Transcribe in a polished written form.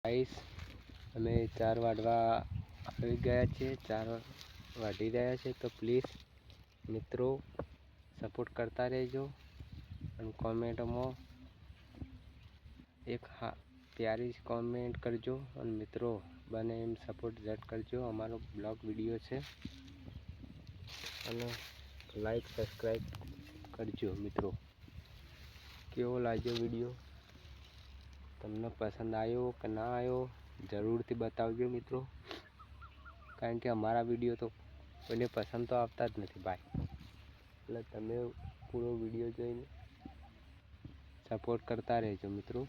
Guys અમે 4 વાગવા આવી ગયા છીએ, 4 વાગી રહ્યા છે. તો પ્લીઝ મિત્રો સપોર્ટ કરતા રહેજો અને કોમેન્ટમાં એક પ્યારી કોમેન્ટ કરજો અને મિત્રો બને એમ સપોર્ટ ઝટ કરજો. અમારો બ્લોગ વિડીયો છે અને લાઈક સબસ્ક્રાઈબ કરજો. મિત્રો કેવો લાગ્યો વિડીયો, તમને પસંદ આવ્યો કે ના આવ્યો જરૂરથી બતાવજો મિત્રો, કારણ કે અમારા વિડીયો તો કોઈને પસંદ તો આવતા જ નથી ભાઈ. એટલે તમે પૂરો વિડીયો જોઈને સપોર્ટ કરતા રહેજો મિત્રો.